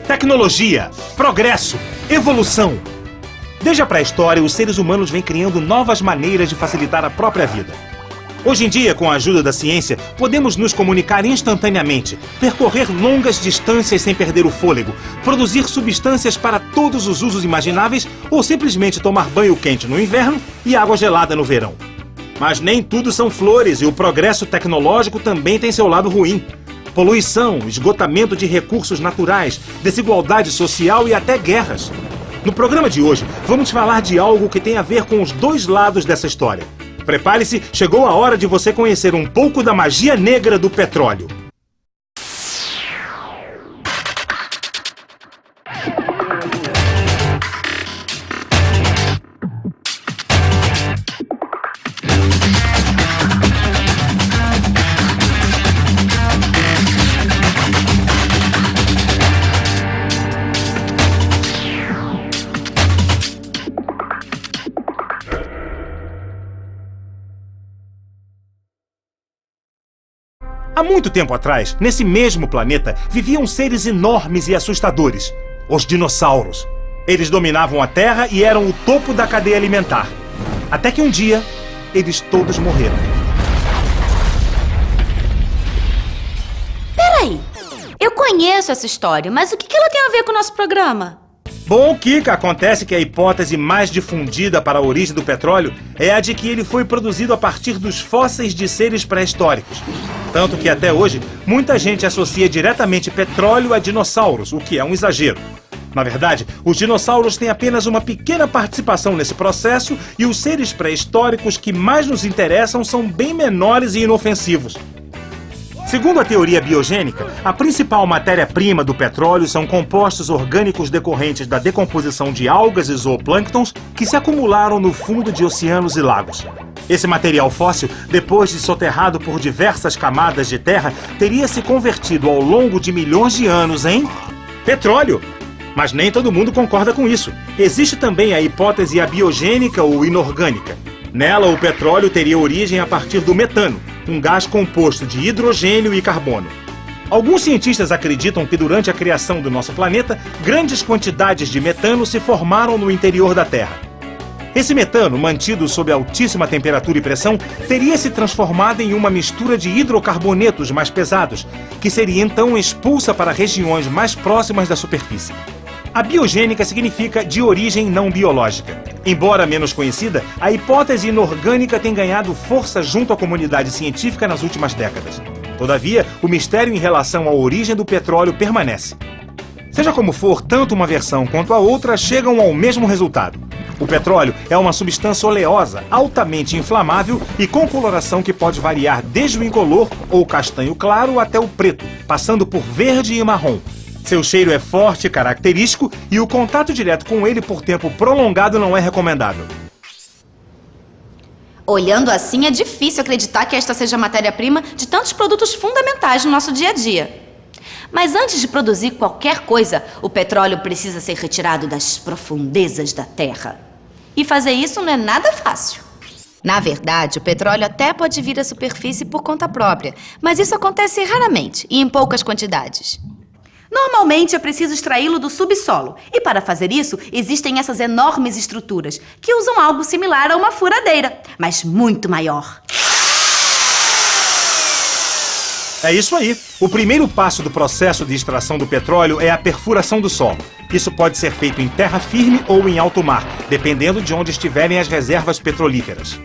Tecnologia, progresso, evolução. Desde a pré-história, os seres humanos vêm criando novas maneiras de facilitar a própria vida. Hoje em dia, com a ajuda da ciência, podemos nos comunicar instantaneamente, percorrer longas distâncias sem perder o fôlego, produzir substâncias para todos os usos imagináveis ou simplesmente tomar banho quente no inverno e água gelada no verão. Mas nem tudo são flores e o progresso tecnológico também tem seu lado ruim. Poluição, esgotamento de recursos naturais, desigualdade social e até guerras. No programa de hoje, vamos falar de algo que tem a ver com os dois lados dessa história. Prepare-se, chegou a hora de você conhecer um pouco da magia negra do petróleo. Há muito tempo atrás, nesse mesmo planeta, viviam seres enormes e assustadores, os dinossauros. Eles dominavam a Terra e eram o topo da cadeia alimentar. Até que um dia, eles todos morreram. Peraí, eu conheço essa história, mas o que ela tem a ver com o nosso programa? Bom, Kika, acontece que a hipótese mais difundida para a origem do petróleo é a de que ele foi produzido a partir dos fósseis de seres pré-históricos. Tanto que até hoje, muita gente associa diretamente petróleo a dinossauros, o que é um exagero. Na verdade, os dinossauros têm apenas uma pequena participação nesse processo e os seres pré-históricos que mais nos interessam são bem menores e inofensivos. Segundo a teoria biogênica, a principal matéria-prima do petróleo são compostos orgânicos decorrentes da decomposição de algas e zooplânctons que se acumularam no fundo de oceanos e lagos. Esse material fóssil, depois de soterrado por diversas camadas de terra, teria se convertido ao longo de milhões de anos em petróleo. Mas nem todo mundo concorda com isso. Existe também a hipótese abiogênica ou inorgânica. Nela, o petróleo teria origem a partir do metano, um gás composto de hidrogênio e carbono. Alguns cientistas acreditam que durante a criação do nosso planeta, grandes quantidades de metano se formaram no interior da Terra. Esse metano, mantido sob altíssima temperatura e pressão, teria se transformado em uma mistura de hidrocarbonetos mais pesados, que seria então expulsa para regiões mais próximas da superfície. A biogênica significa de origem não biológica. Embora menos conhecida, a hipótese inorgânica tem ganhado força junto à comunidade científica nas últimas décadas. Todavia, o mistério em relação à origem do petróleo permanece. Seja como for, tanto uma versão quanto a outra chegam ao mesmo resultado. O petróleo é uma substância oleosa, altamente inflamável e com coloração que pode variar desde o incolor ou castanho claro até o preto, passando por verde e marrom. Seu cheiro é forte e característico e o contato direto com ele por tempo prolongado não é recomendável. Olhando assim, é difícil acreditar que esta seja a matéria-prima de tantos produtos fundamentais no nosso dia a dia. Mas antes de produzir qualquer coisa, o petróleo precisa ser retirado das profundezas da Terra. E fazer isso não é nada fácil. Na verdade, o petróleo até pode vir à superfície por conta própria, mas isso acontece raramente e em poucas quantidades. Normalmente é preciso extraí-lo do subsolo. E para fazer isso, existem essas enormes estruturas que usam algo similar a uma furadeira, mas muito maior. É isso aí. O primeiro passo do processo de extração do petróleo é a perfuração do solo. Isso pode ser feito em terra firme ou em alto mar, dependendo de onde estiverem as reservas petrolíferas.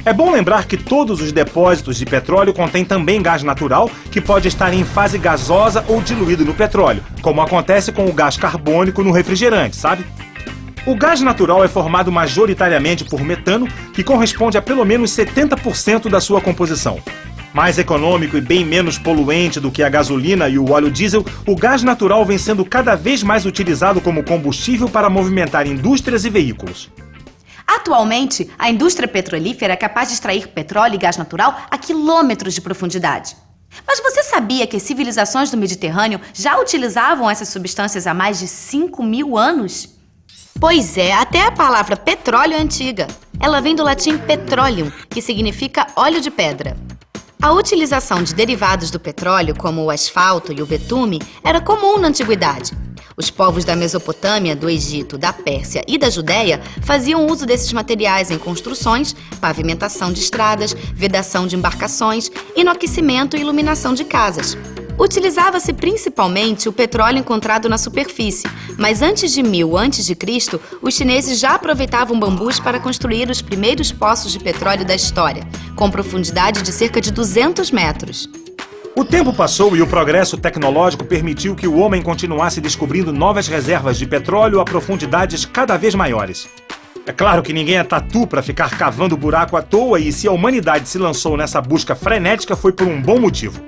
É bom lembrar que todos os depósitos de petróleo contêm também gás natural, que pode estar em fase gasosa ou diluído no petróleo, como acontece com o gás carbônico no refrigerante, sabe? O gás natural é formado majoritariamente por metano, que corresponde a pelo menos 70% da sua composição. Mais econômico e bem menos poluente do que a gasolina e o óleo diesel, o gás natural vem sendo cada vez mais utilizado como combustível para movimentar indústrias e veículos. Atualmente, a indústria petrolífera é capaz de extrair petróleo e gás natural a quilômetros de profundidade. Mas você sabia que civilizações do Mediterrâneo já utilizavam essas substâncias há mais de 5.000 anos? Pois é, até a palavra petróleo é antiga. Ela vem do latim petroleum, que significa óleo de pedra. A utilização de derivados do petróleo, como o asfalto e o betume, era comum na antiguidade. Os povos da Mesopotâmia, do Egito, da Pérsia e da Judéia faziam uso desses materiais em construções, pavimentação de estradas, vedação de embarcações e no aquecimento e iluminação de casas. Utilizava-se principalmente o petróleo encontrado na superfície, mas antes de 1000 a.C., os chineses já aproveitavam bambus para construir os primeiros poços de petróleo da história, com profundidade de cerca de 200 metros. O tempo passou e o progresso tecnológico permitiu que o homem continuasse descobrindo novas reservas de petróleo a profundidades cada vez maiores. É claro que ninguém é tatu para ficar cavando buraco à toa, e se a humanidade se lançou nessa busca frenética foi por um bom motivo.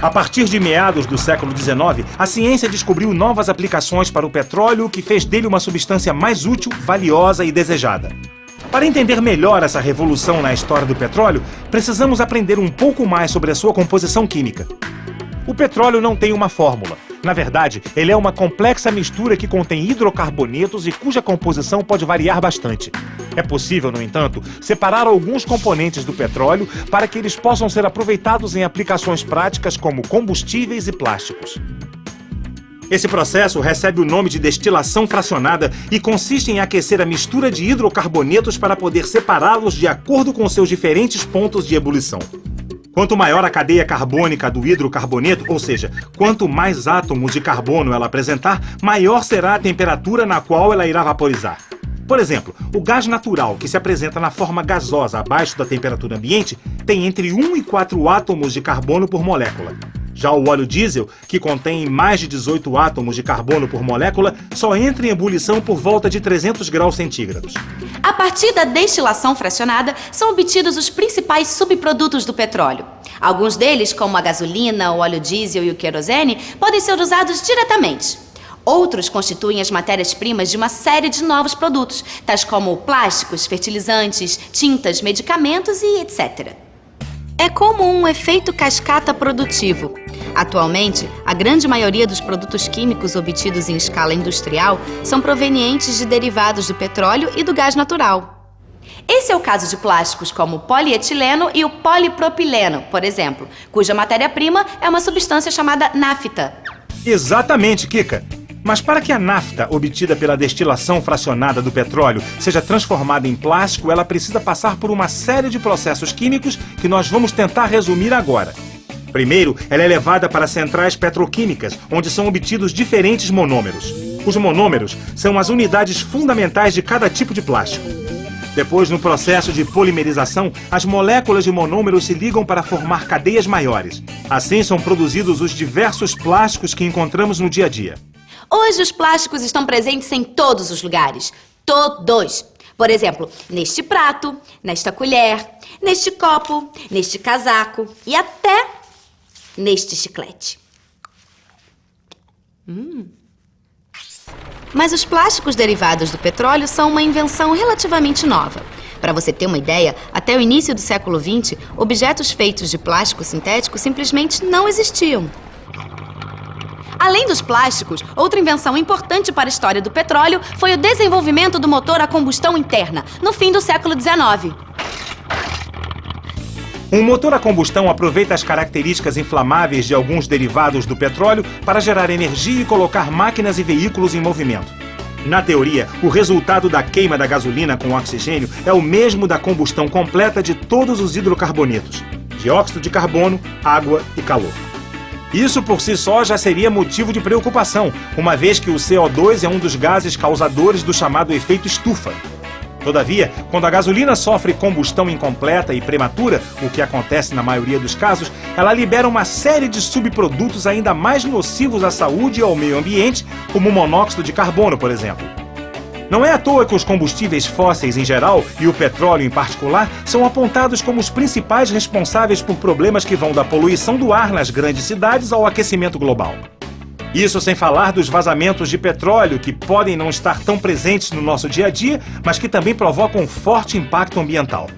A partir de meados do século XIX, a ciência descobriu novas aplicações para o petróleo, que fez dele uma substância mais útil, valiosa e desejada. Para entender melhor essa revolução na história do petróleo, precisamos aprender um pouco mais sobre a sua composição química. O petróleo não tem uma fórmula. Na verdade, ele é uma complexa mistura que contém hidrocarbonetos e cuja composição pode variar bastante. É possível, no entanto, separar alguns componentes do petróleo para que eles possam ser aproveitados em aplicações práticas como combustíveis e plásticos. Esse processo recebe o nome de destilação fracionada e consiste em aquecer a mistura de hidrocarbonetos para poder separá-los de acordo com seus diferentes pontos de ebulição. Quanto maior a cadeia carbônica do hidrocarboneto, ou seja, quanto mais átomos de carbono ela apresentar, maior será a temperatura na qual ela irá vaporizar. Por exemplo, o gás natural, que se apresenta na forma gasosa abaixo da temperatura ambiente, tem entre 1 e 4 átomos de carbono por molécula. Já o óleo diesel, que contém mais de 18 átomos de carbono por molécula, só entra em ebulição por volta de 300 graus centígrados. A partir da destilação fracionada, são obtidos os principais subprodutos do petróleo. Alguns deles, como a gasolina, o óleo diesel e o querosene, podem ser usados diretamente. Outros constituem as matérias-primas de uma série de novos produtos, tais como plásticos, fertilizantes, tintas, medicamentos e etc. É comum um efeito cascata produtivo. Atualmente, a grande maioria dos produtos químicos obtidos em escala industrial são provenientes de derivados do petróleo e do gás natural. Esse é o caso de plásticos como o polietileno e o polipropileno, por exemplo, cuja matéria-prima é uma substância chamada nafta. Exatamente, Kika! Mas para que a nafta, obtida pela destilação fracionada do petróleo, seja transformada em plástico, ela precisa passar por uma série de processos químicos que nós vamos tentar resumir agora. Primeiro, ela é levada para centrais petroquímicas, onde são obtidos diferentes monômeros. Os monômeros são as unidades fundamentais de cada tipo de plástico. Depois, no processo de polimerização, as moléculas de monômeros se ligam para formar cadeias maiores. Assim são produzidos os diversos plásticos que encontramos no dia a dia. Hoje os plásticos estão presentes em todos os lugares. Todos! Por exemplo, neste prato, nesta colher, neste copo, neste casaco e até neste chiclete. Mas os plásticos derivados do petróleo são uma invenção relativamente nova. Para você ter uma ideia, até o início do século XX, objetos feitos de plástico sintético simplesmente não existiam. Além dos plásticos, outra invenção importante para a história do petróleo foi o desenvolvimento do motor a combustão interna, no fim do século XIX. Um motor a combustão aproveita as características inflamáveis de alguns derivados do petróleo para gerar energia e colocar máquinas e veículos em movimento. Na teoria, o resultado da queima da gasolina com oxigênio é o mesmo da combustão completa de todos os hidrocarbonetos: dióxido de carbono, água e calor. Isso por si só já seria motivo de preocupação, uma vez que o CO2 é um dos gases causadores do chamado efeito estufa. Todavia, quando a gasolina sofre combustão incompleta e prematura, o que acontece na maioria dos casos, ela libera uma série de subprodutos ainda mais nocivos à saúde e ao meio ambiente, como o monóxido de carbono, por exemplo. Não é à toa que os combustíveis fósseis em geral, e o petróleo em particular, são apontados como os principais responsáveis por problemas que vão da poluição do ar nas grandes cidades ao aquecimento global. Isso sem falar dos vazamentos de petróleo, que podem não estar tão presentes no nosso dia a dia, mas que também provocam um forte impacto ambiental.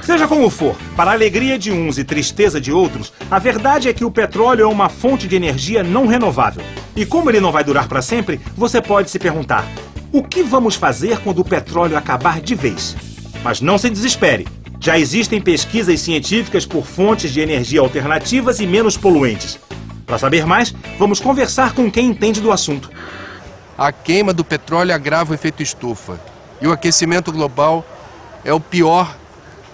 Seja como for, para a alegria de uns e tristeza de outros, a verdade é que o petróleo é uma fonte de energia não renovável. E como ele não vai durar para sempre, você pode se perguntar: o que vamos fazer quando o petróleo acabar de vez? Mas não se desespere. Já existem pesquisas científicas por fontes de energia alternativas e menos poluentes. Para saber mais, vamos conversar com quem entende do assunto. A queima do petróleo agrava o efeito estufa. E o aquecimento global é o pior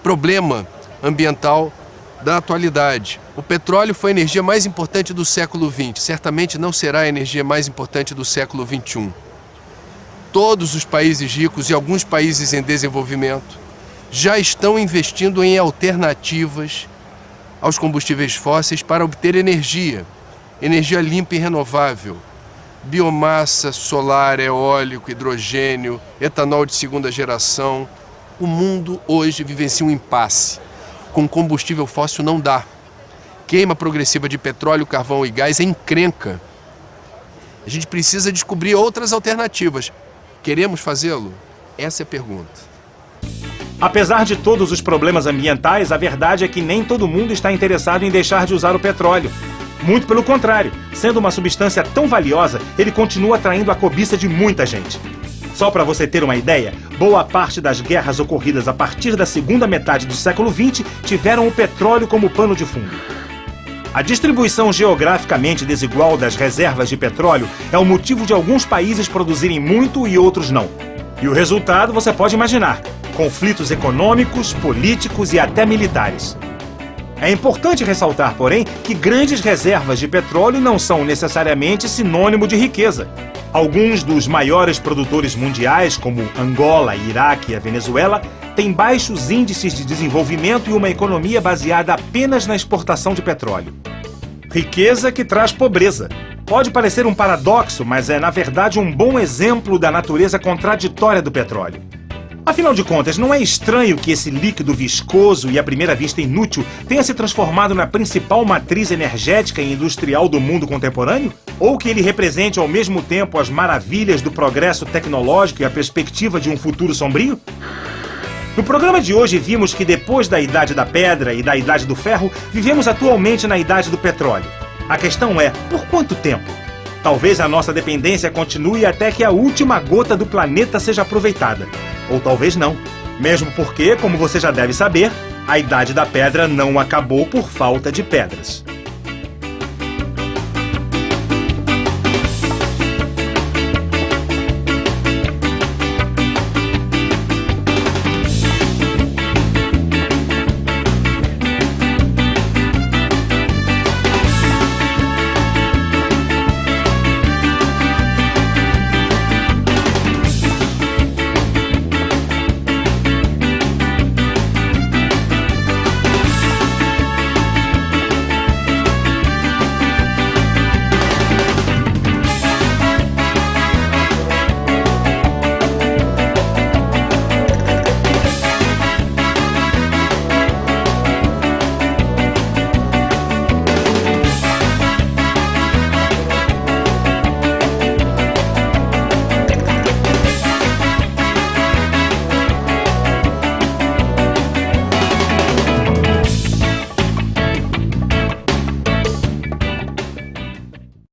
problema ambiental da atualidade. O petróleo foi a energia mais importante do século XX. Certamente não será a energia mais importante do século XXI. Todos os países ricos e alguns países em desenvolvimento já estão investindo em alternativas aos combustíveis fósseis para obter energia limpa e renovável, biomassa solar, eólico, hidrogênio, etanol de segunda geração. O mundo hoje vivencia um impasse. Com combustível fóssil não dá. Queima progressiva de petróleo, carvão e gás é encrenca. A gente precisa descobrir outras alternativas. Queremos fazê-lo? Essa é a pergunta. Apesar de todos os problemas ambientais, a verdade é que nem todo mundo está interessado em deixar de usar o petróleo. Muito pelo contrário, sendo uma substância tão valiosa, ele continua atraindo a cobiça de muita gente. Só para você ter uma ideia, boa parte das guerras ocorridas a partir da segunda metade do século XX tiveram o petróleo como pano de fundo. A distribuição geograficamente desigual das reservas de petróleo é o motivo de alguns países produzirem muito e outros não. E o resultado você pode imaginar: conflitos econômicos, políticos e até militares. É importante ressaltar, porém, que grandes reservas de petróleo não são necessariamente sinônimo de riqueza. Alguns dos maiores produtores mundiais, como Angola, Iraque e a Venezuela, têm baixos índices de desenvolvimento e uma economia baseada apenas na exportação de petróleo. Riqueza que traz pobreza. Pode parecer um paradoxo, mas é, na verdade, um bom exemplo da natureza contraditória do petróleo. Afinal de contas, não é estranho que esse líquido viscoso e à primeira vista inútil tenha se transformado na principal matriz energética e industrial do mundo contemporâneo? Ou que ele represente ao mesmo tempo as maravilhas do progresso tecnológico e a perspectiva de um futuro sombrio? No programa de hoje vimos que depois da Idade da Pedra e da Idade do Ferro, vivemos atualmente na Idade do Petróleo. A questão é, por quanto tempo? Talvez a nossa dependência continue até que a última gota do planeta seja aproveitada. Ou talvez não. Mesmo porque, como você já deve saber, a Idade da Pedra não acabou por falta de pedras.